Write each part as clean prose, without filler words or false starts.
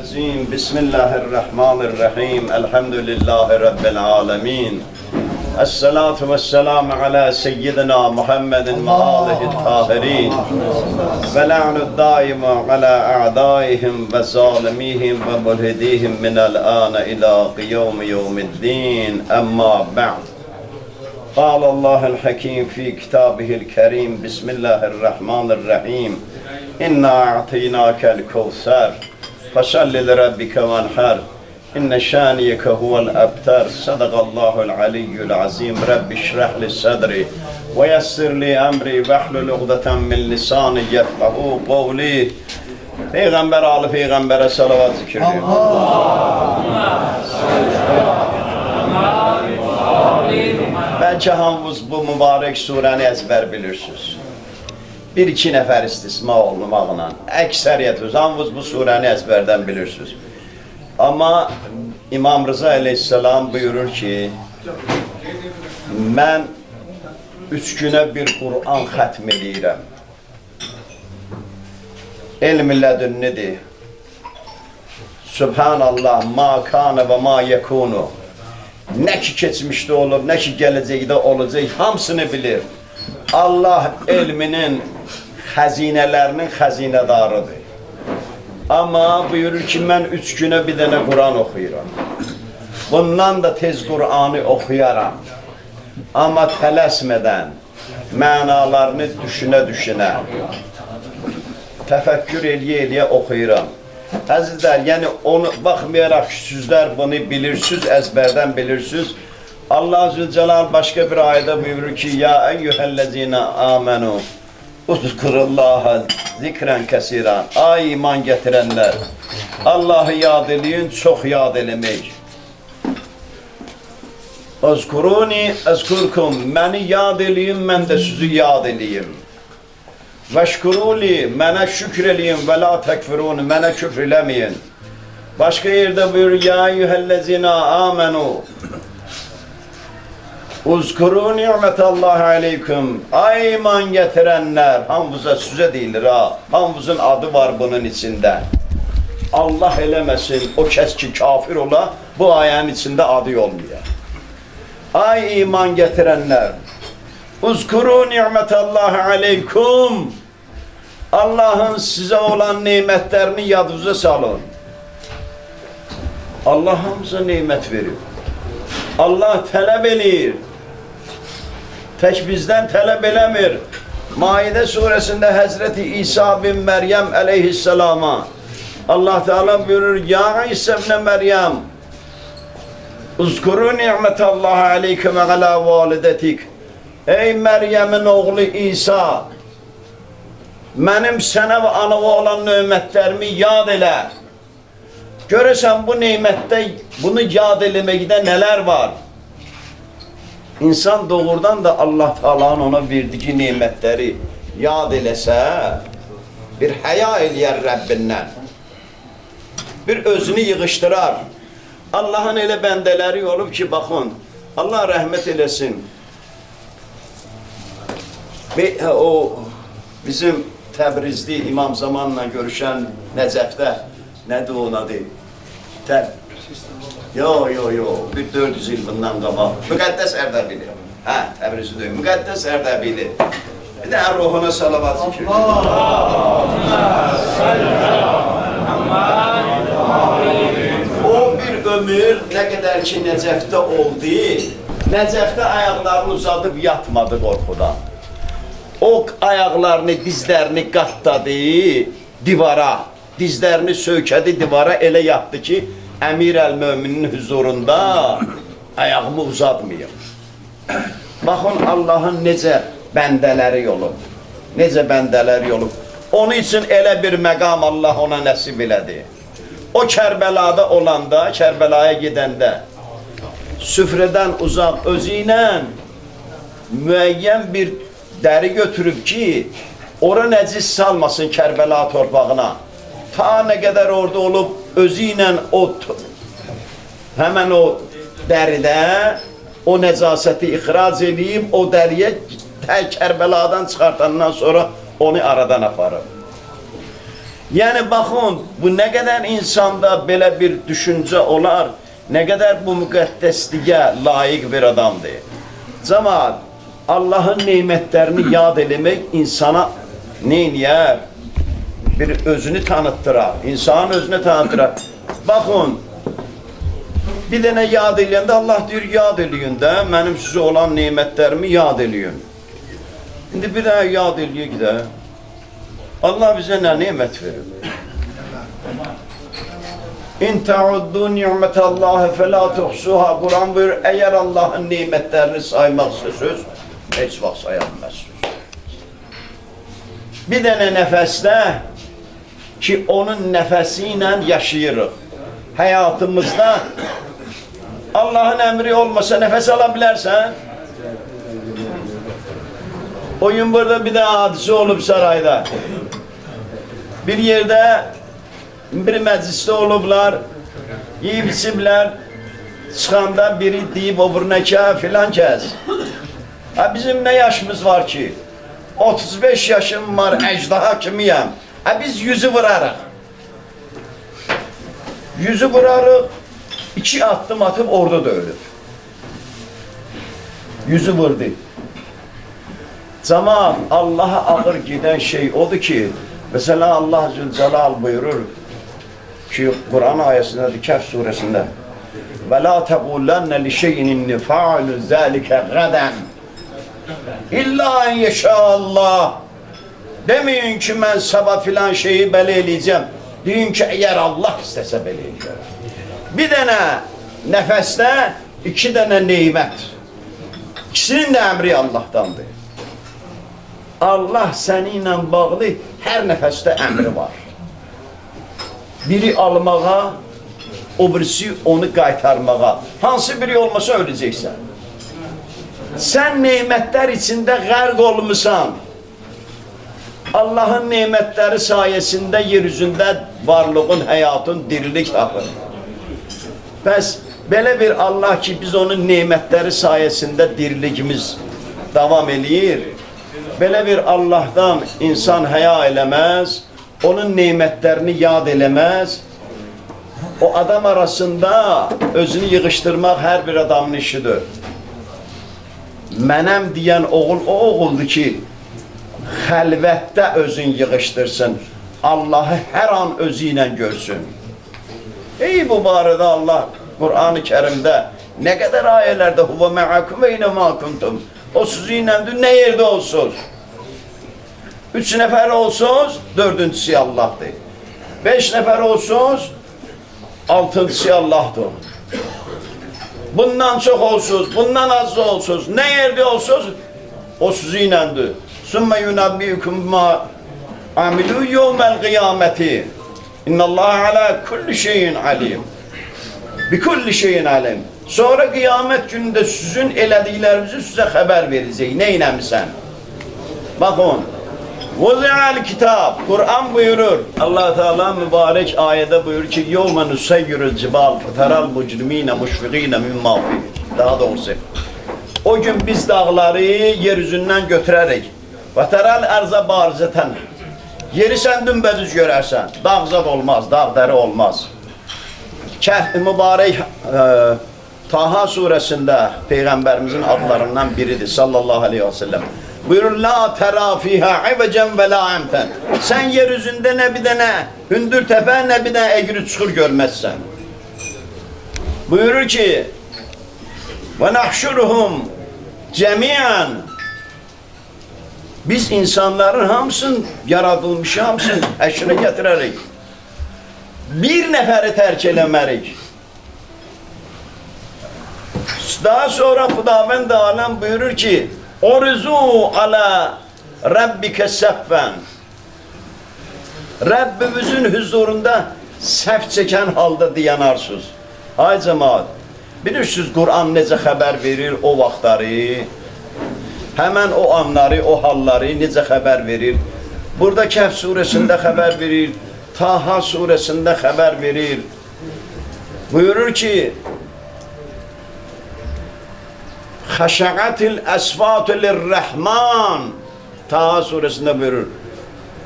الرجيم بسم الله الرحمن الرحيم الحمد لله رب العالمين الصلاة والسلام على سيدنا محمد وآله الطاهرين ولعن الدائم على أعدائهم وظالميهم وملحديهم من الآن إلى قيام يوم الدين أما بعد قال الله الحكيم في كتابه الكريم بسم الله الرحمن الرحيم إنا أعطيناك الكوثر فصل لربك وانحر إن شانئك هو الأبتر صدق الله العلي العظيم رب اشرح لي صدري ويسر لي أمري واحلل عقدة من لساني يفقهوا قولي Peygamber Ali Peygamber'e salavat zikir ediyor. Belki hamınız bu mübarek surəni ezber bilirsiniz. Bir iki nefer istisna olmamaqla, əksəriyyət hamınız bu surəni ezberden bilirsiniz. Ama İmam Rıza Aleyhisselam buyurur ki, mən 3 günə bir Kur'an xətm edirəm. İlm-i ledünnidir. Subhanallah, ma kana ve ma yekunu. Ne ki geçmişte olur, ne ki gelecekte olacak, hamısını bilir. Allah ilminin xəzinələrinin xəzinədarıdır. Ama buyurur ki, ben 3 güne bir tane Kur'an okuyuram. Bundan da tez Kur'an'ı okuyaram. Ama tələsmədən, mənalarını düşünə-düşünə, təfəkkür eləyə-eləyə okuyuram. Əzizlər, yəni onu baxmayaraq ki, sizlər bunu bilirsiniz, əzbərdən bilirsiniz. Allah Zülcelal başka bir ayda buyurur ki, ya eyyühellezine amenu uzkurullaha zikren kesiran. Ay iman getirenler, Allah'ı yad eləyin, çok yad eləmək. Özkuruni ezkurkum, məni yad eləyin, mən də sizi yad eləyim. Veşkuruli, mənə şükür eləyin və la tekfiruni, mənə küfr eləməyin. Başka yerde buyurur, ya eyyühellezine amenu uzkuru ni'metallahi aleyküm. Ay iman getirenler, hamımıza size değildir ha. Hamımızın adı var bunun içinde. Allah eləməsin, o kəs ki kafir ola, bu ayənin içinde adı olmuyor. Ay iman getirenler, uzkuru ni'metallahi aleyküm. Allah'ın size olan nimetlerini yadınıza salın. Allah hamıza nimet veriyor. Allah talep edir. Tek bizden talep eləmir. Maide suresinde Hazreti İsa bin Meryem aleyhisselama Allah Teala buyurur, ya İsa ibn Meryem uzkuru ni'metallahi aleyke ve ala validetik. Ey Meryem'in oğlu İsa, benim sana ve anava olan nimetlerimi yad elə. Görürsen bu nimette bunu yad eləməkdə neler var? İnsan doğrudan da Allah Teala'nın ona verdiği nimetleri yad eləsə, bir həya eləyər Rəbbindən. Bir özünü yığıştırar. Allah'ın elə bəndələri olub ki, baxın, Allah rəhmət eləsin. Ve o bizim Təbrizli İmam Zamanla görüşən Nəcəfdə, nədir o adı? Yo, bir 400 yıl bundan qabaq. Müqəddəs Ərdəbili. Hə, Təbrizli deyil. Müqəddəs Ərdəbili. Bir də ruhuna salavat zikir. O bir ömür nə qədər ki Nəcəfdə oldu, Nəcəfdə ayaqlarını uzadıb yatmadı qorxudan. O ayaqlarını, dizlərini qatladı divara, dizlərini söykədi divara, elə yatdı ki, Əmir əl-Möminin huzurunda ayağımı uzatmayım. Baxın, Allahın necə bəndələri olub, necə bəndələri olub. Onun için elə bir məqam Allah ona nəsib elədi. O Kərbəlada olanda, Kərbəlaya gedəndə, süfrədən uzaq özü ilə müəyyən bir dəri götürüb ki, ora nəcis salmasın Kərbəla torpağına. Ta ne kadar orada olup özüyle hemen o deride o nezaseti ihraz edeyim, o deriye Kərbeladan çıkartandan sonra onu aradan aparım. Yani bakın bu ne kadar insanda böyle bir düşünce olar, ne kadar bu müqəddəsliğe layık bir adamdır. Cemaat, Allah'ın nimetlerini yad eləmək insana neyniyər? Bir özünü tanıttırar, insanın özünü tanıttırar. Bakın, bir dənə yad eləyəndə Allah diyor, yad eləyin də, mənim sizə olan nimetlerimi yad eləyin. İndi bir dənə yad eləyək də, Allah bizə nə nimet verir? İn ta'uddu ni'metallahi fe la tuhsuha. Kur'an buyurur, eğer Allah'ın nimetlerini saymak söz, hiç vaxt sayılmazsınız. Bir dənə nəfəsdə ki, onun nəfəsiyle yaşayırıq. Hayatımızda Allah'ın emri olmasa nefes alabilirsen. O gün burada bir de hadise olup sarayda. Bir yerde bir mecliste olublar, yiyip içiblər, çıxanda biri deyib oburuna ki, filan kəs. Ha, bizim ne yaşımız var ki? 35 yaşım var, əcdaha kimiyəm. Ha, biz yüzü vurarıq. Yüzü vurarıq, 2 adım atıp orada da ölür. Yüzü vurdu. Zaman Allah'a ağır giden şey odur ki, mesela Allah Zülcelal buyurur ki, Kur'an ayetinde, Kehf suresinde وَلَا تَقُولَنَّ لِشَيْءٍ اِنِّ فَعَلُ ذَٰلِكَ غَدًا İlla en yeşâallah. Demeyin ki ben sabah filan şeyi belirleyeceğim. Deyin ki eğer Allah istese belirleyeceğim. Bir tane nefeste 2 tane nimet. İkisinin de emri Allah'tandır. Allah seninle bağlı her nefeste emri var. Biri almağa, o birisi onu qaytarmağa. Hansı biri olmasa öleceksen. Sen nimetler içinde gərq olmuşsan. Allah'ın nimetleri sayesinde yeryüzünde varlığın, hayatın, dirilik tapır. Bəs belə bir Allah ki biz onun nimetleri sayesinde diriliyimiz devam eləyir. Belə bir Allah'tan insan həya eləməz, onun nimetlerini yad eləməz. O adam arasında özünü yığıştırmak her bir adamın işidir. Mənəm deyən oğul o oğuldur ki, xəlvətdə özün yığıştırsın, Allah'ı her an özü ilə görsün. Ey bu barədə Allah Kur'an-ı Kerim'de ne kadar ayelerde huve me'akum eyne ma kuntum. O sizinlədir, ne yerde olsunuz. 3 nefer olsunuz, 4'üncüsü Allah'dır. 5 nefer olsunuz, 6'ncısı Allah'dır. Bundan çok olsunuz, bundan az olsunuz, ne yerde olsunuz, o sizinlədir. Sümme yunabbiukum ma amilu yevmel kıyameti. İnnallâhe alâ kulli şeyin alim. Bi kulli şeyin alim. Sonra kıyamet gününde sizin elədiklərinizi size haber verecek. Ne inəmişsən? Bakın. Vuzi'al kitab. Kur'an buyurur. Allah Teala mübarek ayette buyurur ki yevme nusayyirul cibal fetaral mucrimine muşfikine mimma fi. Daha doğrusu. O gün biz dağları yeryüzünden götürerek fetaral erza barizeten. Yeri sen dümdüz görersen. Dağ zad olmaz, dağ deri olmaz. Kehf mübarek Taha suresinde Peygamberimizin adlarından biridir sallallahu aleyhi ve sellem. Buyurur la tera fiha ivecen ve la amten. Sen yeryüzünde ne bir tane hündür tepe ne bir tane eğri çukur görmezsen. Buyurur ki ve nahşuruhum cemiyen. Biz insanların hamısın yaratılmış hamısın eşine getirerek bir neferi terk eləmərik. Daha sonra Xudavənd aləm buyurur ki Orzu ala Rabbike seffen. Rabbimizin huzurunda sef çeken halda diyanarsınız. Ay cemaat, bilirsiniz Kur'an necə xəbər verir o vaxtları, hemen o anları, o halları necə xəbər verir. Burada Kehf suresinde xəbər verir, Taha suresinde xəbər verir. Buyurur ki Haşa'atil esfatu lirrahman. Taha suresinde buyurur.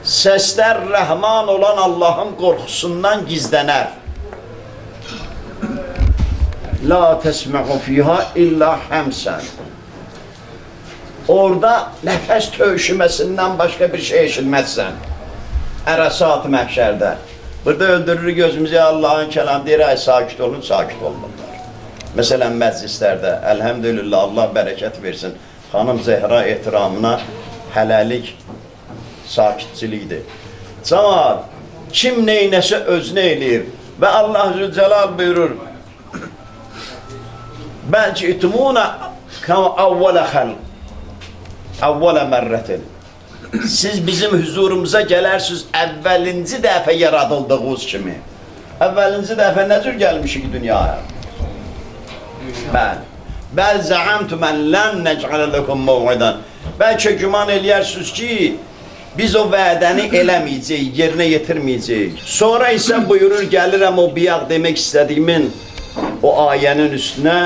Sesler Rahman olan Allah'ın korkusundan gizlenir. La tesme'u fiha illa hamsen. Orada nefes tövüşmesinden başka bir şey eşilmezsen. Erasat-ı mahşerde. Burada öldürür gözümüzü Allah'ın kelam deyir, ay sakit olun, sakit olmurlar. Mesela meclislerde, elhamdülillah Allah bereket versin. Hanım Zehra ehtiramına helalik, sakitçilikdir. Cemaat, kim neynəsə özünə eləyir və Allah Zülcelal buyurur, Bəlkə itimuna kama avvələ xəlq, avvələ mərrətin. Siz bizim huzurumuza gələrsiniz əvvəlinci dəfə yaradıldığınız kimi. Əvvəlinci dəfə nə cür gəlmişik dünyaya? Bəl zəamtu mən ləm nec'alə ləkum mev'idən. Bəlkə güman eləyərsiniz ki, biz o vədəni eləməyəcəyik, yerinə yetirməyəcəyik. Sonra isə buyurur, gəlirəm o biyaq demək istədiyimin o ayənin üstünə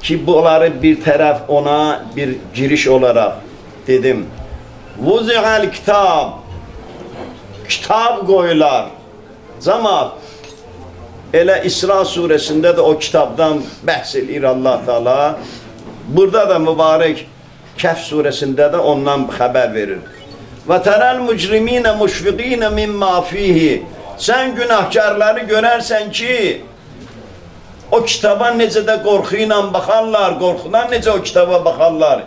ki, bunları bir tərəf ona bir giriş olaraq dedim. Vuzi'al kitab, kitab qoyular. Cemaat, elə İsra suresində də o kitabdan bəhs edir Allah Teala. Burada da mübarək Kəhf suresində də ondan xəbər verir. Və tərəl mücriminə müşfiqinə mimma fihi. Sən günahkarları görərsən ki, o kitaba necə də qorxu ilə baxarlar, qorxudan necə o kitaba baxarlar.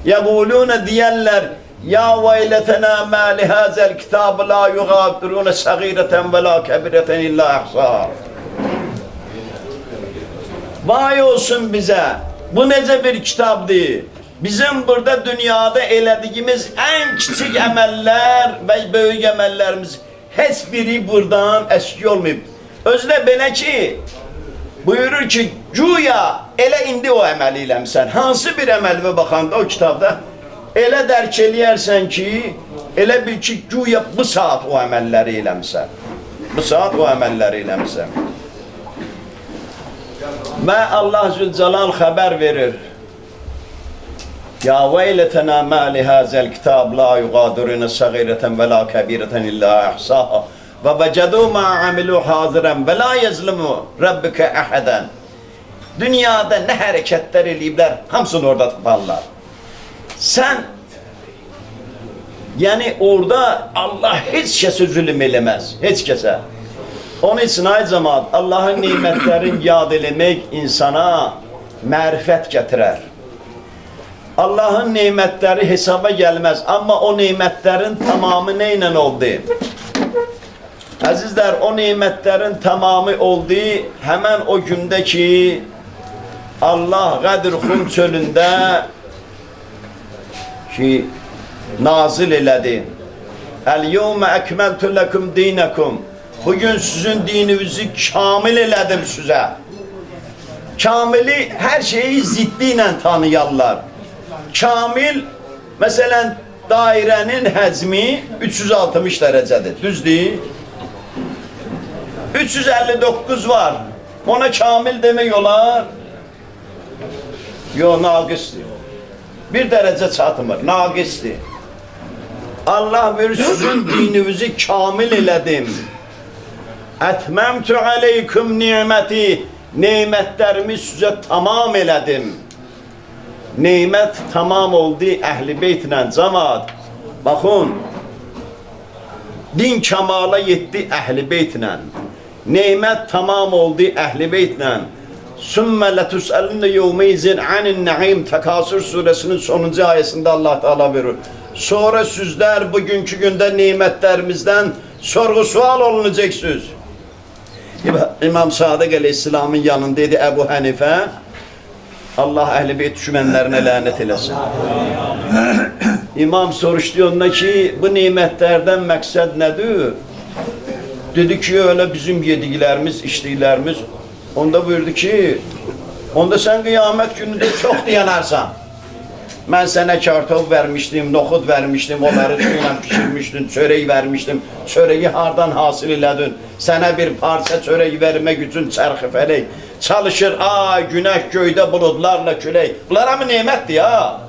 Yəqulunə deyərlər, ya veylətənə məli həzəl kitabı la yuğadirunə səğirətən və la kəbirətən illa əhsar. Vay olsun bizə, bu necə bir kitabdır? Bizim burada dünyada elədiyimiz ən kiçik əməllər və böyük əməllərimiz heç biri buradan əski olmayıb. Özü də belə ki, buyurur ki, güya elə indi o əməli eləmsən. Hansı bir əməli baxanda o kitabda elə dərk eləyərsən ki, elə bil ki, güya bu saat o əməlləri eləmsən. Bu saat o əməlləri eləmsən. Və Allah Zülcelal xəbər verir. Ya veylətənə məli həzəl kitab la yuğadirunə səğirətən və la kəbirətən illa əhsaha və vəcədu mə amilu hazirən və la yezlimu Rabbikə əhədən. Dünyada nə hərəkətlər eləyiblər, hamısını orada taparlar. Sən, yəni orada Allah heç kəsə zülüm eləməz, heç kəsə. Onun üçün ay cəmaat, Allahın nimətlərini yad eləmək insana mərifət gətirər. Allahın nimətləri hesaba gəlməz, amma o nimətlərin tamamı nə ilə oldu? Əzizlər, o nimətlərin tamamı oldu həmən o gündə ki, Allah Qədir Xum çölündə ki, nazil elədi. Əl-yevmə əkməltü ləkum dinəkum. Bugün sizin dininizi kamil elədim sizə. Kamili hər şeyi ziddi ilə tanıyarlar. Kamil, məsələn, dairənin həzmi 360 dərəcədir, düzdür? 359 var, ona kamil demək olar? Yox, naqisdir. Bir dərəcə çatmır, naqisdir. Allah verir, sizin dininizi kamil elədim. Ətməmtü aleyküm niməti, nemətlərimi sizə tamam elədim. Neymət tamam oldu əhl-i beytlə, cəmaat. Baxın, din kamala yetdi əhl-i beytlə. Neymət tamam oldu əhl-i beytlə. Sümmə lətusəlinə yevmeyzin anin nəim Təkasür suresinin sonuncu ayəsində Allah Teala verir. Sonra sizlər bugünkü gündə neymətlərimizdən sorğu-sual olunacaqsınız. İmam Sadiq əleyhisselamın yanında idi Əbu Hənifə. Allah əhl-i beyt düşmənlərinə lənət eləsin. İmam soruşdu onunla ki, bu nimətlərdən məqsəd nədir? Dedi ki, öyle bizim yediklərimiz, içdiklərimiz. Onda buyurdu ki, onda sən qiyamət günündə çox dayanarsan. Mən sənə kartof vermişdim, noxud vermişdim, onları suyla pişirmişdim, çörək vermişdim. Çörəyi hardan hasil elədin? Sənə bir parça çörək vermək üçün çərxi fələk. Çalışır, ay, günəş, göydə buludlarla külək. Bunlara mı nemətdir ya?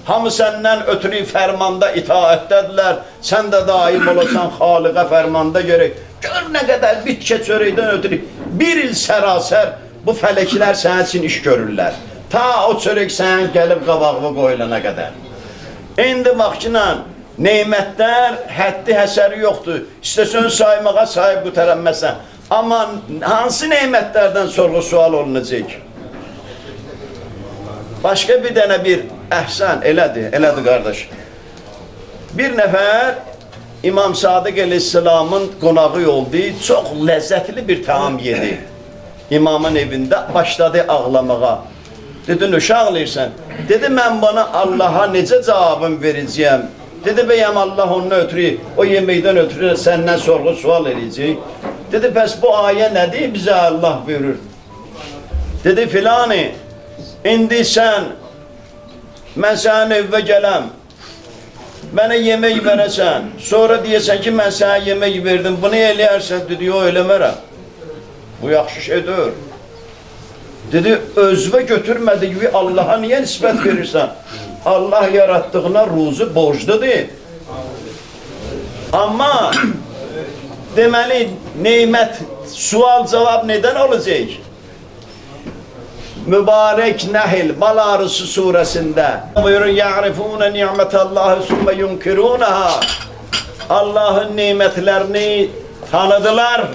Hamı səndən ötürü fərmanda itaətdədirlər. Sən də daim olasan Xaliqə fərmanda görək. Gör nə qədər bitkə çörəkdən ötürü bir il sərasər bu fələklər sənin üçün iş görürlər. Ta o çörək sənin gəlib qabağına qoyulana qədər. İndi vaxtla neymətlər həddi həsəri yoxdur. İstəsən saymağa sahib qurtaranməsən. Amma hansı neymətlərdən sorğu sual olunacaq? Başqa bir dənə bir əhsən, elədir qardaş. Bir nəfər İmam Sadiq əleyhissalamın qonağı oldu, çox ləzzətli bir taam yedi. İmamın evində başladı ağlamağa. Dedi, nöşə ağlayırsan? Dedi, mən bana Allaha necə cavabım verəcəyəm? Dedi, bəyəm Allah onun ötürü, o yeməkdən ötürü səndən sorğu sual edəcək. Dedi, bəs bu ayə nədir bizə Allah buyurur? Dedi, filani, indi sən, mən sənin evvə gələm, mənə yemək verəsən, sonra deyəsən ki, mən sənə yemək verdim, bunu eləyərsən, dedi, o eləmərəm. Bu yaxşı şey deyil. Dedi, özvə götürmədi gibi Allaha niyə nisbət verirsən? Allah yarattığına ruzu borcludur. Amma deməli, neymət, sual cavab nədən olacaq? Mübarək Nəhl, Bal Arısı surəsində buyurun, ya'rifûne ni'metallâhi sümme yunkirûneha. Allah'ın nimetlerini tanıdılar.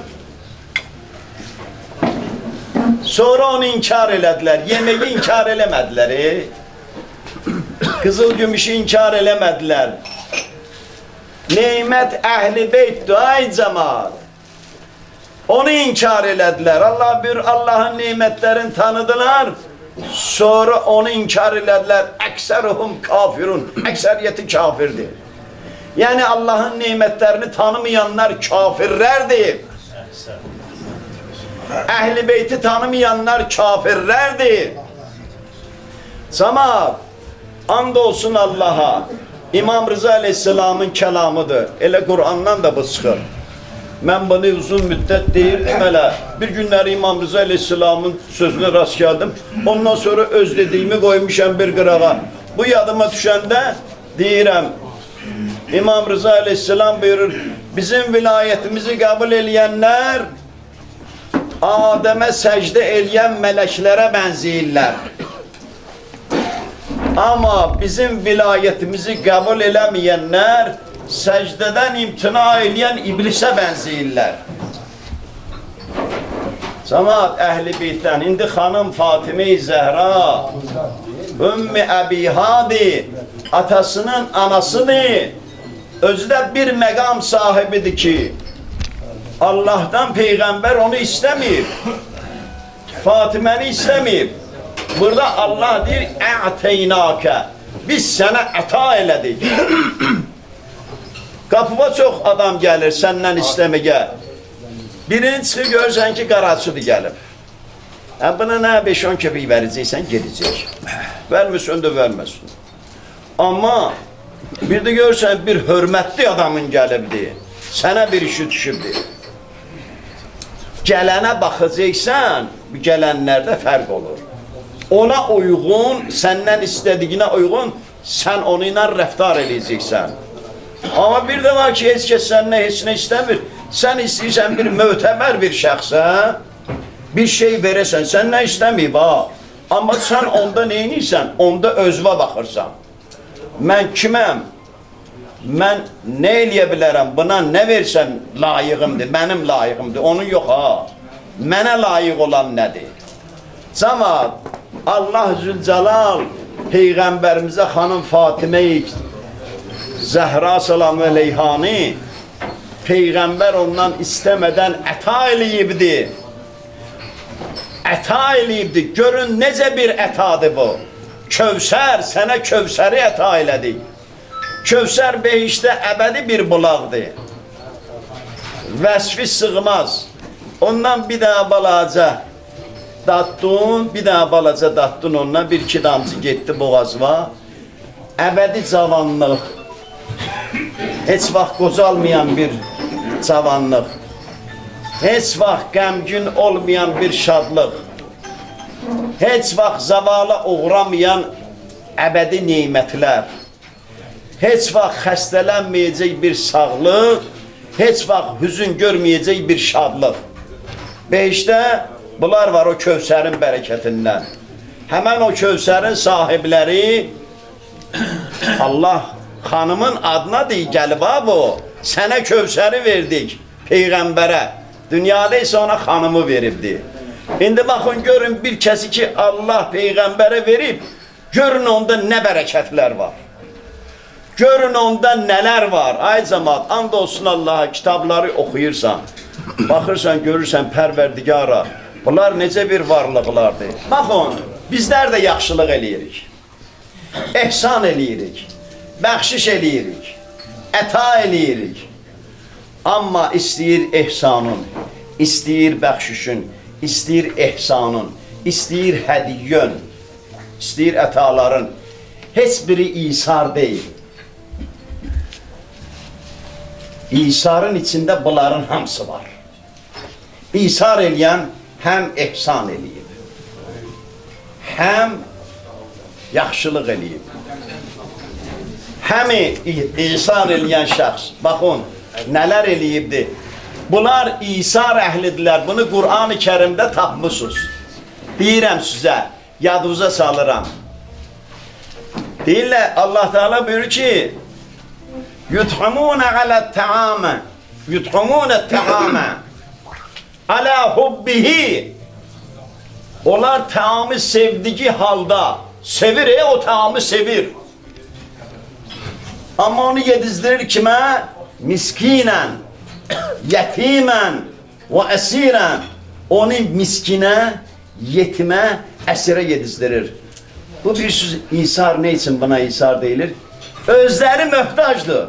Sonra onu inkar elədilər. Yemeği inkar eləmədilər. Kızıl gümüşü inkar eləmədilər. Nimet Əhl-i Beyt'dir, ay cemaat. Onu inkar elədilər. Allah bir Allah'ın nimetlerini tanıdılar. Sonra onu inkar elədilər. Ekseruhum kafirun. Ekseriyeti kafirdir. Yani Allah'ın nimetlerini tanımayanlar kafirlerdir. Əhl-i Beyti tanımayanlar kafirlerdir. Cemaat, and olsun Allah'a. İmam Rıza Aleyhisselam'ın kelamıdır. Elə Kur'an'dan da bu çıxır. Mən bunu uzun müddət deyirdim hələ. Bir günləri İmam Rıza Aleyhisselam'ın sözünə rast geldim. Ondan sonra öz dediğimi koymuşam bir qırağa. Bu yadıma düşəndə deyirəm. İmam Rıza Aleyhisselam buyurur, bizim vilayetimizi kabul eləyənlər Adem'e secde eləyən mələklərə benzeyirlər. Ama bizim vilayetimizi kabul eləməyənlər secdeden imtina eləyən iblisə benzeyirlər. Cemaat Əhl-i Beytdən, indi xanım Fatime-i Zəhra, Ümmü Əbihadi, atasının anasıdır. Özü de bir məqam sahibidir ki, Allah'tan peygamber onu istemiyor. Fatime'ni istemiyor. Burada Allah deyir, "Ə'teynâke." Biz sana ata elədik. Kapıma çok adam gelir senden istemeye. Birini çıkı görsen ki qaraçıdır gelip. Buna ne 5-10 köpek vereceksen gelecek. Vermişsin de vermesin. Ama bir de görsen bir hürmetli adamın gelibdi. Sana bir işi düşübdi. Gələnə baxacaqsan, bu gələnlərdə fərq olur. Ona uygun, senden istediğine uygun, sen onunla rəftar edəcəksən. Ama bir de var ki, heç kəs səndən heç nə istəmir. Sen istəyirsən bir mötəbər bir şəxsə, bir şey verəsən, səndən istəməyib ha. Amma sen onda neyinirsən? Onda özvə baxırsan. Mən kiməm? Mən ne eləyə bilərəm? Buna ne versəm layığımdır, benim layığımdır. Onun yok ha. Mənə layıq olan nədir? Cemaat, Allah Zülcelal Peyğəmbərimizə xanım Fatime-i Zəhra salamı aleyhani Peyğəmbər ondan istəmədən əta eləyibdi. Əta eləyibdi. Görün necə bir ətadır bu. Kövsər, sənə Kövsəri əta elədik. Kövsər behişdə əbədi bir bulaqdır. Vəsfi sığmaz. Ondan bir daha balaca dattın, bir daha balaca dattın ondan bir iki damcı getdi boğazıma. Əbədi cavanlıq. Heç vaxt qocalmayan bir cavanlıq. Heç vaxt qəmgin olmayan bir şadlıq. Heç vaxt zavala uğramayan əbədi nemətlər, heç vaxt xəstələnməyəcək bir sağlıq, heç vaxt hüzün görməyəcək bir şadlıq. Beşdə bunlar var o Kövsərin bərəkətindən. Həmən o Kövsərin sahibləri Allah xanımın adına deyir, gəlib o, sənə Kövsəri verdik Peyğəmbərə. Dünyada isə ona xanımı veribdi. İndi baxın, görün bir kəsi ki Allah Peyğəmbərə verib, görün onda nə bərəkətlər var. Görün onda nələr var. Ay cəmaat, and olsun Allah'a, kitabları oxuyursan, baxırsan, görürsən Pərverdigara, bunlar necə bir varlıqlardır. Baxın, bizlər də yaxşılıq eləyirik, ehsan eləyirik, bəxşiş eləyirik, əta eləyirik. Amma istəyir ehsanın, istəyir bəxşişin, istəyir ehsanın, istəyir hədiyyön, istəyir ətaların, heç biri İsar deyil. İsarın içində bunların hamısı var. İsar eləyən həm ehsan eləyib, həm yaxşılıq eləyib. Həmi İsar eləyən şəxs, baxın, nələr eləyibdir. Bunlar İsar əhlidirlər, bunu Qur'an-ı Kərimdə tapmışsınız. Deyirəm sizə, yadınıza salıram. Deyirlər, Allah Teala buyurur ki, yut'umuna alə't-ta'amə, yut'umunət-ta'amə alə hubbihi. Onlar taamı sevdiği halda, sevir, o taamı sevir. Ama onu yedizdirir kime? Miskinen, yetimen ve esiren. Onu miskine, yetime, esire yedizdirir. Bu bir söz İsar ne için buna İsar deyilir? Özleri möhtacdır.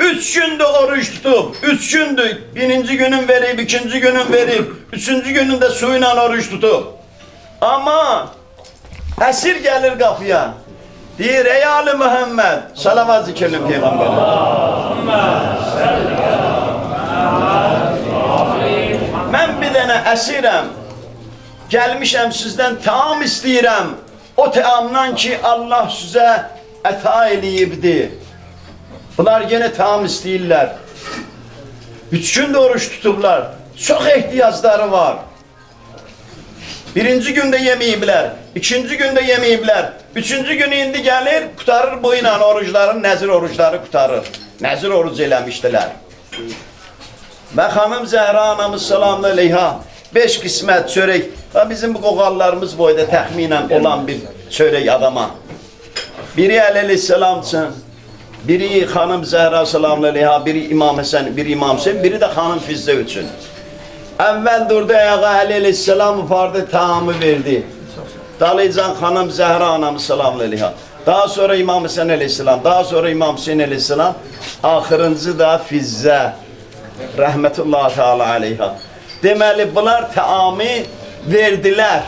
3 gündür oruç tutup, 3 gündür birinci günün verip, ikinci günün verip, üçüncü gününde suyla oruç tutup. Ama esir gelir kapıya. Deyir, ey Ali Muhammed, salavat zikirli Peygamber'e. Ben bir tane esirem, gelmişem sizden taam istəyirəm. O taamdan ki Allah size əta eləyibdi. Bunlar yine taam istəyirlər. 3 gündə oruç tutublar. Çox ehtiyacları var. Birinci günde yemeyiblər, ikinci günde yemeyiblər, üçüncü günü indi gelir, kurtarır bu ilə oruçların, nəzir oruçları kurtarır. Nəzir oruç eləmişdilər. Və xanım Zəhra anamız salamlı aleyha 5 qismət çörək, bizim bu qoğallarımız boyda təxminən olan bir çörək adama. Biri aleyhisselam üçün, biri xanım Zəhra salamlı aleyha, biri İmam Həsən, biri İmam Hüseyin, biri də xanım Fizzə üçün. Əvvəl durdu ayağa, aleyhisselam ufardı, taamı verdi. Dalıcan xanım Zəhra anamız salamlı aleyha. Daha sonra İmam Həsən aleyhisselam, daha sonra İmam Hüseyin aleyhisselam, axırıncı da Fizzə, rəhmətullahi teala aleyha. Deməli, bunlar taamı verdilər.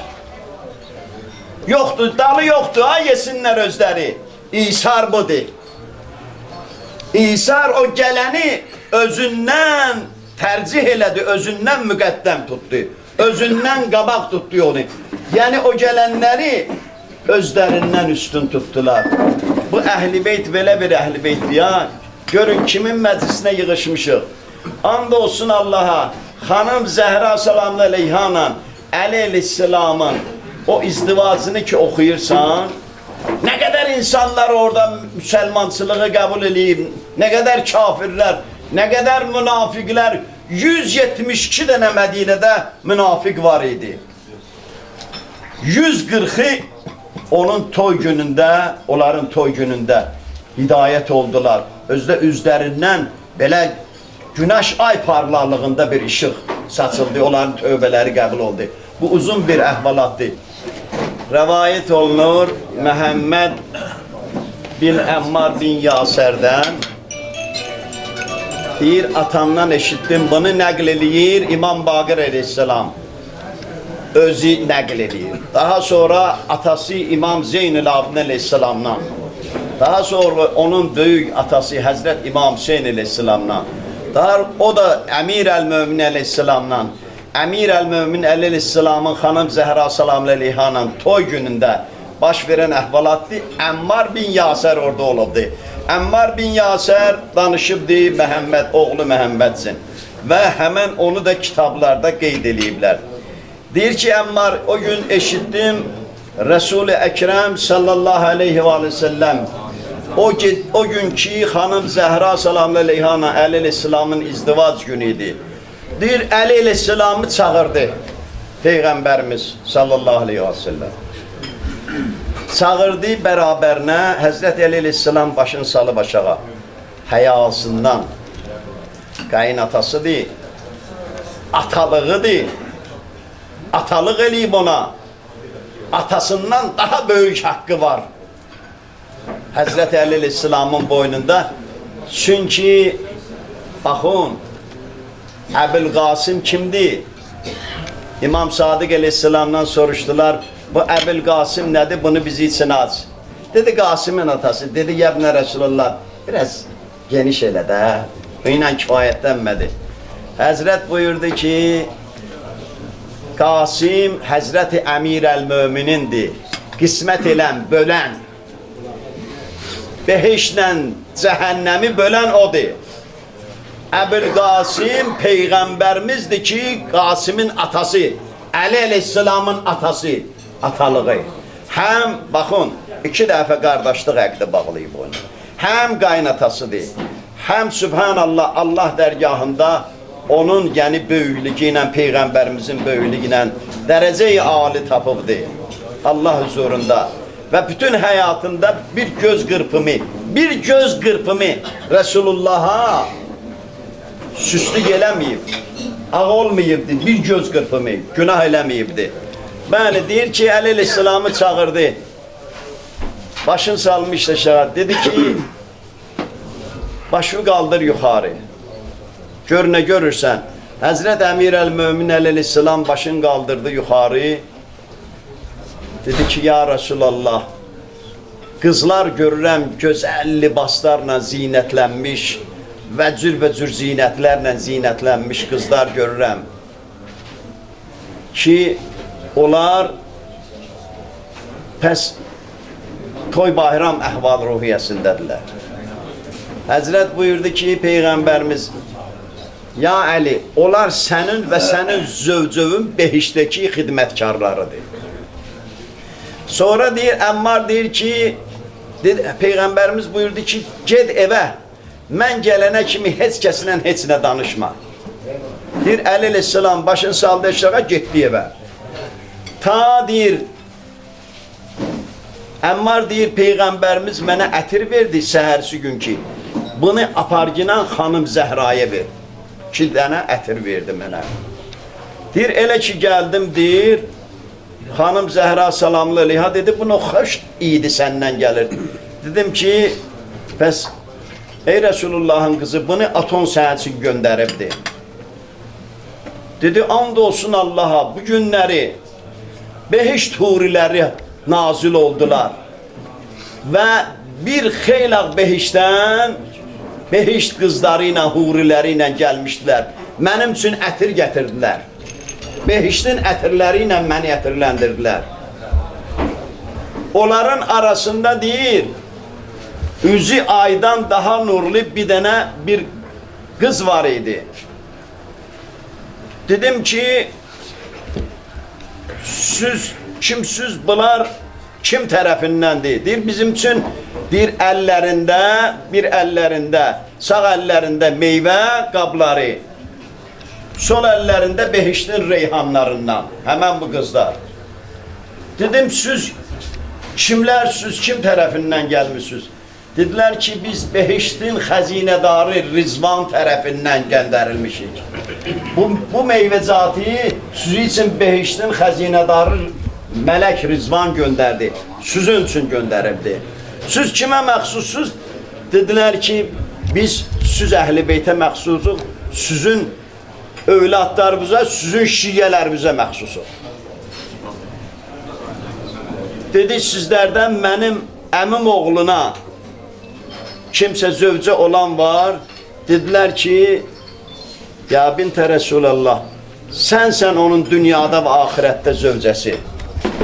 Yoxdur, dalı yoxdur, ha yesinlər özləri. İsar budur. İsar o gələni özündən tercih elədi, özündən müqəddəm tutdu, özündən qabaq tutdu onu. Yəni o gələnləri özlərindən üstün tutdular. Bu Əhl-i Beyt belə bir Əhl-i Beytdir ya. Görün kimin məclisinə yığışmışıq. And olsun Allaha, xanım Zəhra salamlı aleyhanla Əli aleyhisselamın o izdivacını ki oxuyursan, nə qədər insanlar orada müsəlmançılığı qəbul edib, nə qədər kafirlər, nə qədər münafiqlər, 172 dənə Mədinədə münafiq var idi. 140'ı onun toy günündə, onların toy günündə hidayət oldular. Özdə üzlərindən belə günəş ay parlaklığında bir işıq saçıldı, onların tövbələri qəbul oldu. Bu uzun bir əhvalatdır. Rəvayət olunur Məhəmməd bin Əmmar bin Yasərdən. Deyir, atamdan eşitdim, bunu nəql eləyir İmam Baqir aleyhisselam. Özü nəql eləyir. Daha sonra atası İmam Zeynül Abidin aleyhisselamdan. Daha sonra onun böyük atası Həzrət İmam Hüseyin aleyhisselamdan. Daha o da Əmir əl-Mömin aleyhisselamdan. Əmir əl-Mömin aleyhisselamın xanım Zəhra salamlı aleyhanın toy günündə baş verən əhvalatdır. Əmmar bin Yasər orada olubdu. Əmmar bin Yasər danışıbdı Məhəmməd, oğlu Məhəmmədsin. Və həmən onu da kitablarda qeyd ediblər. Deyir ki, Əmmar, o gün eşitdim, Resul-i Əkrəm sallallahu aleyhi və səlləm o gün ki, xanım Zəhra salamlı aleyhana Əli Aleyhisselamın izdivac günü idi. Deyir, Əli Aleyhisselamı çağırdı Peyğəmbərimiz sallallahu aleyhi və səlləm. Çağırdı bərabərinə, Həzrət Əli Aleyhisselam başını salıb aşağı. Həyasından, qaynatasıdır, atalığıdır, atalıq eləyib ona, atasından daha böyük haqqı var Həzrət Əli Aleyhisselamın boynunda. Çünki, baxın, Əbülqasım kimdir? İmam Sadiq Aleyhisselamdan soruşdular, bu Əbülqasım nədir, bunu bizi için aç. Dedi, Qasımın atası, dedi, Yəbnə Resulullah, biraz geniş elə də, bu ilə kifayətlənmədi. Həzrət buyurdu ki, Qasım Həzrəti Əmir əl-Möminindir, qismət elən, bölən, behişlə cəhənnəmi bölən odur. Əbülqasım Peyğəmbərimizdir ki, Qasımın atası, Əli Aleyhisselamın atası, atalığı. Həm, baxın, 2 dəfə qardaşlıq əqdi bağlayıb onu. Həm qaynatasıdır, həm Sübhanallah, Allah dərgahında onun yəni böyüklüyü ilə, Peyğəmbərimizin böyüklüyü ilə dərəcə-i ali tapıbdır Allah huzurunda. Və bütün həyatında bir göz qırpımı Resulullah'a süslük eləməyib, ağ olmayıbdır, bir göz qırpımı, günah eləməyibdir. Bəli, deyir ki, Əli Aleyhisselamı çağırdı, başını salmışdı aşağı, dedi ki, başını qaldır yuxarı, gör nə görürsən. Həzrət Əmir əl-Mömin Əli Aleyhisselam başını qaldırdı yuxarı, dedi ki, ya Resulallah, qızlar görürəm gözəl libaslarla zinətlənmiş və cür zinətlərlə zinətlənmiş qızlar görürəm ki, onlar pəs toy bayram əhval ruhiyyəsindədirlər. Həzrət buyurdu ki, Peyğəmbərimiz, ya Əli, onlar sənin və sənin zövcövün behişdəki xidmətkarlarıdır. Sonra deyir, Əmmar deyir ki, Peyğəmbərimiz buyurdu ki, ged evə, mən gələnə kimi heç kəsinlə heç nə danışma. Deyir, Əli Aleyhisselam başını saldı aşağı, getdi evə. Ta deyir, Əmmar deyir, Peyğəmbərimiz mənə ətir verdi səhərsi gün ki, bunu aparginan xanım Zəhraya ver. 2 dənə ətir verdi mənə. Deyir, elə ki gəldim, deyir, xanım Zəhra salamlı aleyha dedi, bunu xoş idi səndən gəlir. Dedim ki, bəs, ey Resulullahın qızı, bunu aton sənin üçün göndəribdi. Dedi, and olsun Allaha, bu günləri behişt huriləri nazil oldular və bir xeylaq behiştdən behişt qızları ilə, huriləri ilə gəlmişdilər. Mənim üçün ətir gətirdilər. Behiştin ətirləri ilə məni ətirləndirdilər. Onların arasında deyir, üzü aydan daha nurlu bir dənə bir qız var idi. Dedim ki, kimsiz bunlar kim tərəfindəndir? Deyir, bizim üçün bir əllərində, sağ əllərində meyvə qabları, sol əllərində behiştin reyhanlarından, həmən bu qızlar. Dedim, siz kimlərsiniz, kim tərəfindən gəlmişsiniz? Dedilər ki, biz behiştin xəzinədarı Rizvan tərəfindən göndərilmişik. Bu meyvə zatı sizin üçün behiştin xəzinədarı Mələk Rizvan göndərdi, sizin üçün göndəribdi. Siz kimə məxsussuz? Dedilər ki, biz siz Əhl-i Beytə məxsusuq, sizin övladlarımıza, sizin şiyyələrimizə məxsusuq. Dedi, sizlərdən mənim əmim oğluna kimsə zövcə olan var. Dedilər ki, ya bintə Rəsulallah, sənsən onun dünyada və axirətdə zövcəsi.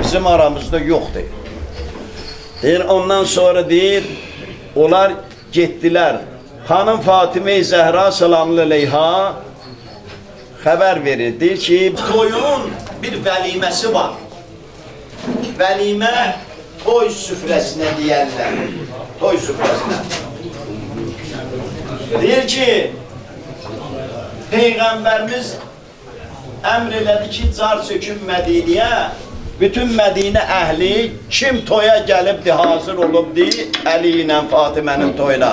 Bizim aramızda yoxdur. Deyir, ondan sonra deyir, onlar getdilər. Xanım Fatimə-i Zəhra salamlı aleyha xəbər verir. Deyir ki, toyun bir vəliməsi var. Vəlimə toy süfrəsinə deyərlər. Toy süfrəsinə. Deyir ki, Peyğəmbərimiz əmr elədi ki, car sökün Mədiniyə, bütün Mədinə əhli kim toya gəlibdi, hazır olubdi, Əli ilə Fatimənin toyuna.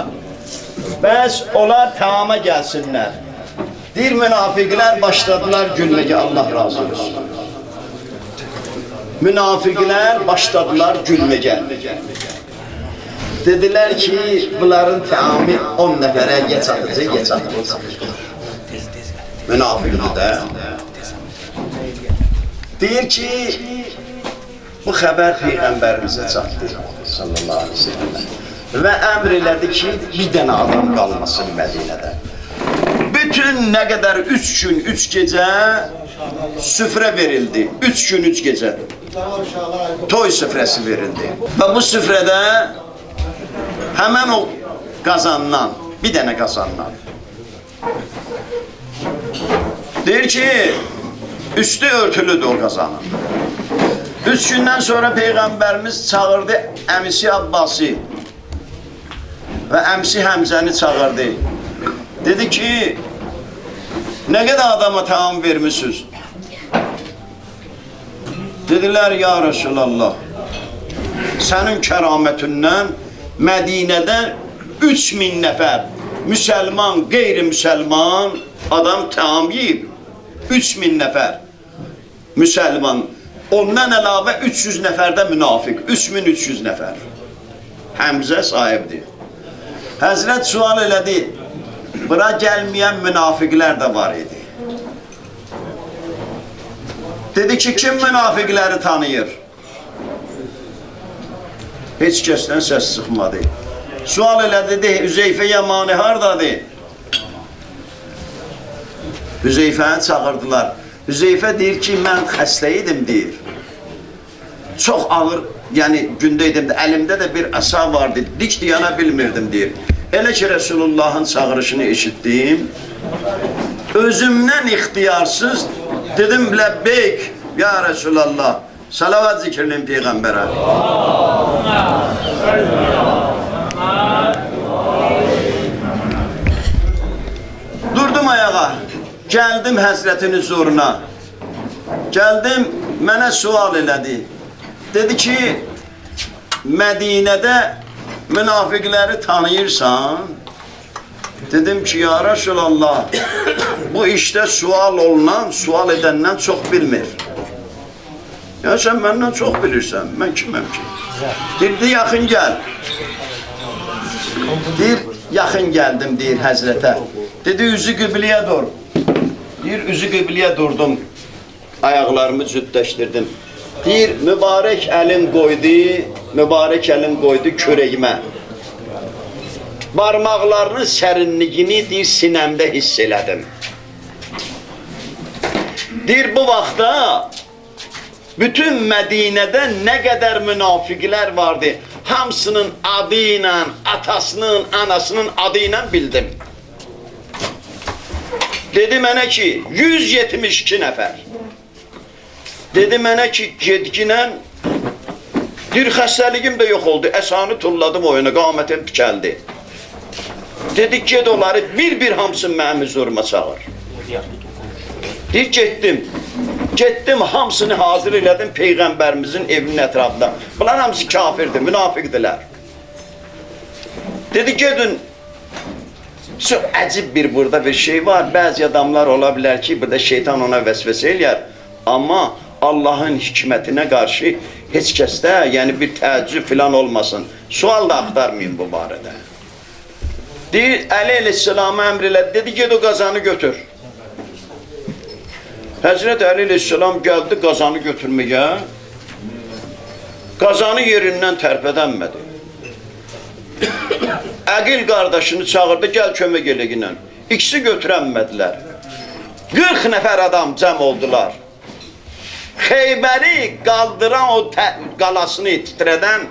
Bəs onlar tamama gəlsinlər. Deyir, münafiqlər başladılar gülməyə, Allah razı olsun. Münafiqlər başladılar gülməyə. Dedilər ki, bunların tamamı 10 nəfərə çatacaq. Münafiqdir də. Deyir ki, bu xəbər Peyğəmbərimizə çatdı, sallallahu aleyhi ve sellem. Və əmr elədi ki, bir dənə adam qalmasın Mədinədə. Bütün nə qədər 3 gün, 3 gecə süfrə verildi. 3 gün, 3 gecə. Toy süfrəsi verildi. Və bu süfrədə həmən o qazandan, bir dənə qazandan. Deyir ki, üstü örtülüdür o qazanın. 3 gündən sonra Peyğəmbərimiz çağırdı əmisi Abbasi və əmsi Həmzəni çağırdı. Dedi ki, nə qədər adama tamam vermişsiniz? Dedilər, ya Resulallah, sənin kəramətindən Mədinədə 3000 nəfər müsəlman, qeyri-müsəlman adam tamam yiyib. 3000 nəfər müsəlman. Ondan əlavə 300 nəfər də münafiq. 3300 nəfər. Həmzə sahibdir. Həzrət sual elədi. Bura gəlməyən münafiqlər də var idi. Dedi ki, kim münafiqləri tanıyır? Heç kəsdən səs çıxmadı. Sual elədi, Hüzeyfə Yəmani hardadır? Hüzeyfəni çağırdılar. Hüzeyfə deyir ki, mən xəstə idim, deyir. Çox ağır, yəni gündə idim də, əlimdə də bir əsa vardı, dik diyana bilmirdim, deyir. Elə ki, Resulullahın çağırışını eşitdim, özümdən ixtiyarsız dedim, ləbbeyk, ya Resulallah, salavat zikirliyim Peyğəmbərə. Durdum ayağa, gəldim Həzrətin huzuruna, gəldim, mənə sual elədi. Dedi ki, Mədinədə münafiqləri tanıyırsan? Dedim ki, ya Resulallah, bu işdə sual olunan, sual edəndən çox bilmir. Ya sən məndən çox bilirsən, mən kiməm ki? Deyir, yaxın gəl. Deyir, yaxın gəldim, deyir Həzrətə. Dedi, üzü qibləyə dur. Deyir, üzü qibləyə durdum, ayaqlarımı cüddləşdirdim. Deyir, mübarək əlin qoydu körəyimə. Barmaqlarının sərinliyini, deyir, sinəmdə hiss elədim. Deyir, bu vaxtda bütün Mədinədə nə qədər münafiqlər vardı, hamısının adı ilə, atasının, anasının adı ilə bildim. Dedi mənə ki, 172 nəfər. Dedi mənə ki, gedginən, deyir, xəstəligim də yox oldu, əsanı tulladım oyuna, qamətim tükəldi. Dedi, ged onları bir-bir hamısını mənim huzuruma çağır. Deyir, getdim, hamısını hazır elədim Peyğəmbərimizin evinin ətrafında. Bunlar hamısı kafirdir, münafiqdirlər. Dedi, gedin, çox əcib burada bir şey var, bəzi adamlar ola bilər ki, burada şeytan ona vəsvəsə eləyər, amma Allahın hikmətinə qarşı heç kəsdə, yəni bir təəccüb filan olmasın. Sual da axtarmayın bu barədə. Deyir, Əli əleyhissalamı əmr elədi, dedi, ged o qazanı götür. Həzrət Əli əleyhissalam gəldi qazanı götürməyə, qazanı yerindən tərpədənmədi. Əqil qardaşını çağırdı, gəl kömək eləginən. İkisi götürənmədilər. 40 nəfər adam cəm oldular. Xeybəri qaldıran o qalasını titrədən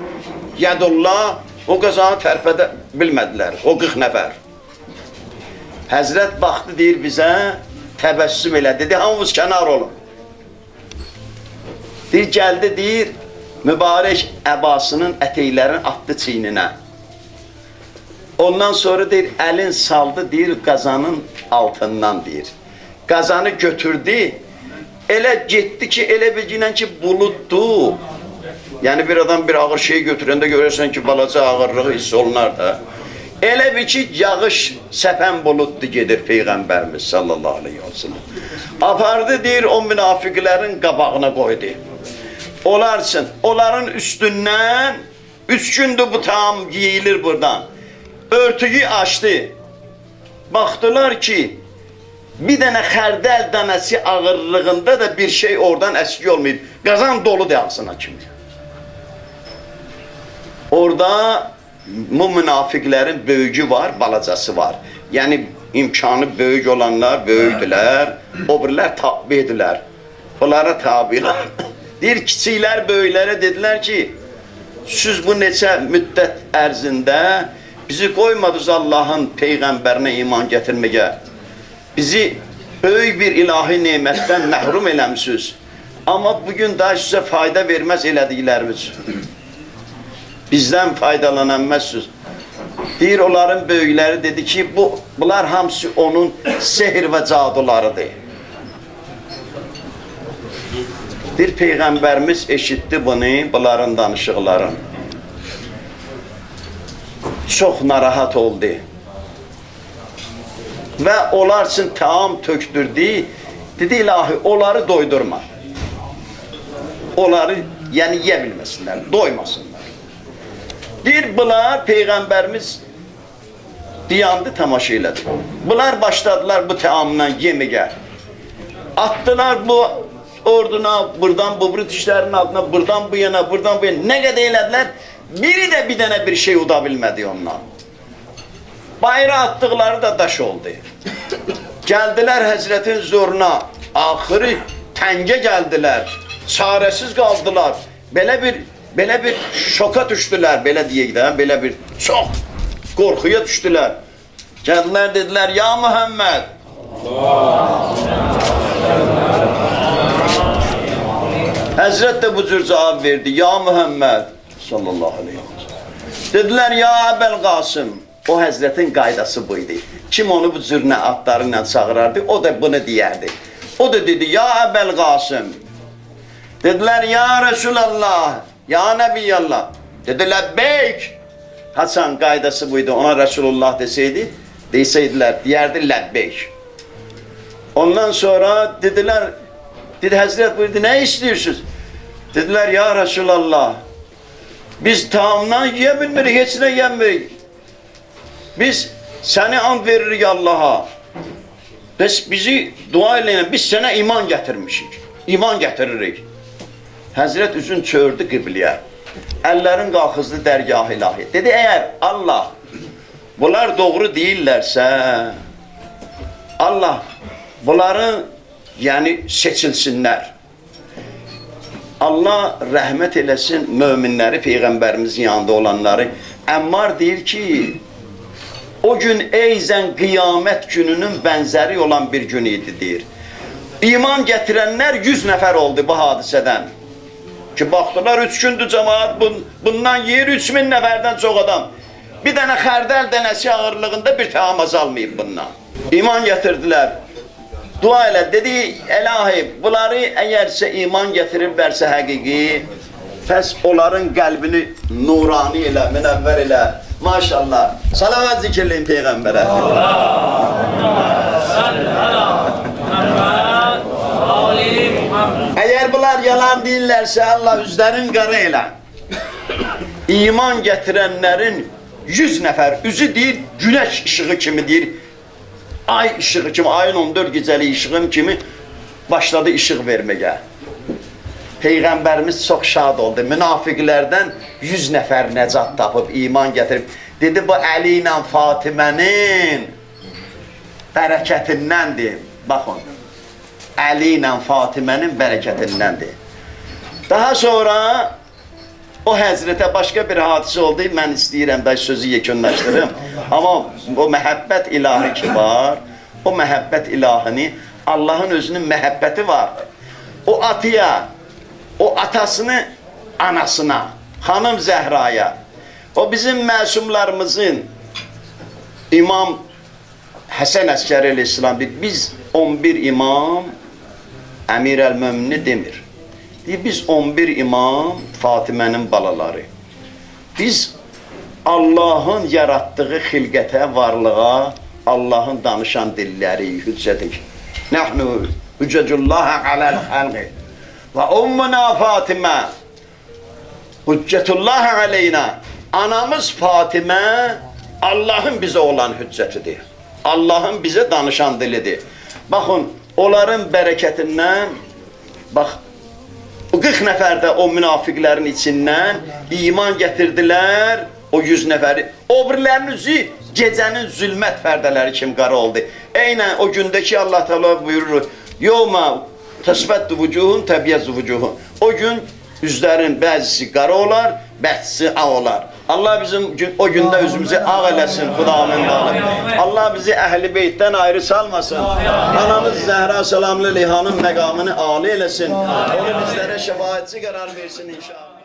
Yədullah o qazanı tərpədə bilmədilər, o 40 nəfər. Həzrət baxdı, deyir bizə, təbəssüm elə, dedi, hamımız kənar olun. Deyir, gəldi, deyir, mübarək əbasının ətəklərini atdı çiyninə. Ondan sonra deyir, əlin saldı, deyir, qazanın altından, deyir. Qazanı götürdü, elə getdi ki, elə bilginən ki, buluddu. Yəni bir adam bir ağır şey götürəndə görürsən ki, balaca ağırlığı hiss olunar da. Elə bir ki, yağış səpən buluddu gedir Peyğəmbərimiz sallallahu aleyhi ve sellem. Apardı, deyir, o münafiqlərin qabağına qoydu. Onların üstündən 3 gündür bu tam giyilir buradan. Örtüyü açdı. Baxdılar ki, bir dənə xərdəl dənəsi ağırlığında da bir şey oradan əski olmayıb. Qazan dolu deyəksina kimi. Orada bu münafiqlərin böyücü var, balacası var. Yəni imkanı böyük olanlar böyüdülər, o birilər tabidirlər. Onlara tabidirlər. Deyir, kiçiklər böyüklərə dedilər ki, siz bu neçə müddət ərzində bizi qoymadınız Allahın Peyğəmbərinə iman gətirməyə. Bizi böyük bir ilahi nemətdən məhrum eləmişsiniz. Amma bugün daha sizə fayda verməz elədiklərimiz. Bizdən faydalananməzsiniz. Deyir, onların böyükləri dedi ki, bunlar hamısı onun sehir və cadularıdır. Deyir, Peyğəmbərimiz eşitdi bunu, bunların danışıqlarını. Çox narahat oldu. Və onlar üçün taam tökdürdü. Dedi, ilahi, onları doydurma. Onları, yəni, yiyə bilməsinlər, doymasınlar. Deyir, bunlar Peyğəmbərimiz diyandı, tamaşa elədi. Bunlar başladılar bu taamdan yeməyə. Atdılar bu orduna, buradan bu dişlərinin altına, buradan bu yana, buradan bu yana. Nə qədər elədilər? Biri də bir dənə bir şey uda bilmədi ondan. Bayra atdıqları da daş oldu. Gəldilər Həzrətin zoruna, axırı təngə gəldilər, çarəsiz qaldılar. Belə bir şoka düşdülər, belə deyək də, belə bir çox qorxuya düşdülər. Gəldilər, dedilər, ya Muhammed. Həzrət də bu cür cavab verdi, ya Muhammed. Sallallahu aleyhi ve sellem. Dedilər, ya Əbəl Qasım. O Həzrətin qaydası buydu. Kim onu bu cür adları ilə çağırardı, o da bunu deyərdi. O da dedi, ya Əbəl Qasım. Dedilər, ya Resulallah, ya Nəbiyyallah. Dedi, ləbbeyk. Haçan qaydası buydu, ona Resulullah deseydi, deyərdi ləbbeyk. Ondan sonra dedilər, dedi Həzrət buyurdu, nə istəyirsiniz? Dedilər, ya Resulallah, biz taamdan yiyə bilmirik, heç nə yemirik. Biz səni and veririk Allaha. Bizi dua eləyən, biz sənə iman gətirmişik. İman gətiririk. Həzrət üzün çördü qibləyə. Əllərin qalxızdı dərgah ilahi. Dedi, əgər Allah bunlar doğru deyirlərsə, Allah bunları yəni seçilsinlər. Allah rəhmət eləsin möminləri, Peyğəmbərimizin yanında olanları. Əmmar deyir ki, o gün eyzən qiyamət gününün bənzəri olan bir gün idi, deyir. İman gətirənlər 100 nəfər oldu bu hadisədən. Ki, baxdılar, 3 gündür cəmaat bundan yer 3000 nəfərdən çox adam. Bir dənə xərdəl dənəsi ağırlığında bir təam azalmayıb bundan. İman gətirdilər. Dua elə, dedi, əlahi, bunları əgərsə iman gətiriblərsə həqiqi, pəs onların qəlbini nurani elə, münəvvər elə. Maşallah. Salavat zikirləyin Peyğəmbərə. Əgər bunlar yalan deyirlərsə, Allah üzlərin qara elə. İman gətirənlərin 100 nəfər, üzü deyir, günəş işığı kimi deyir, ay işığı kimi, ayın 14 gecəli işığım kimi başladı işıq verməyə. Peyğəmbərimiz çox şad oldu. Münafiqlərdən 100 nəfər nəcat tapıb, iman gətirib. Dedi, bu Əli ilə Fatimənin bərəkətindəndir. Baxın, Əli ilə Fatimənin bərəkətindəndir. Daha sonra O Həzrətə başqa bir hadisə oldu, mən istəyirəm da sözü yekunlaşdırım. Amma o məhəbbət ilahi ki var, o məhəbbət ilahini, Allahın özünün məhəbbəti var. O atıya, o atasını anasına, Xanım Zəhraya, o bizim məsumlarımızın İmam Həsən Əskəri əleyhissalam deyir, biz 11 imam Əmir əl-Mömini demir. Deyir, biz 11 imam Fatimənin balaları. Biz Allahın yarattığı xilqətə, varlığa, Allahın danışan dilləri, hüccədik. Nəhnu hüccəcullahə aləl xəlqi və ummuna Fatimə hüccətullahə aleynə. Anamız Fatimə Allahın bizə olan hüccətidir. Allahın bizə danışan dilidir. Baxın, onların bərəkətindən, bax, 40 nəfər də o münafiqlərin içindən iman gətirdilər, o 100 nəfəri. O birilərinin üzü gecənin zülmət pərdələri kimi qara oldu. Eynən o gündəki Allah Teala buyurur, yevmə təsvətdü vücuhun təbiyyəzü vücuhun. O gün üzlərin bəzisi qara olar, bəzisi ağ olar. Allah bizim o gündə üzümüzü ağ eləsin, Xudamın qalıb. Allah bizi Əhl-i Beytdən ayrı salmasın. Anamız Zəhra salamlı Lihanın məqamını âli eləsin. Onu bizlərə şəfaətçi qərar versin inşallah.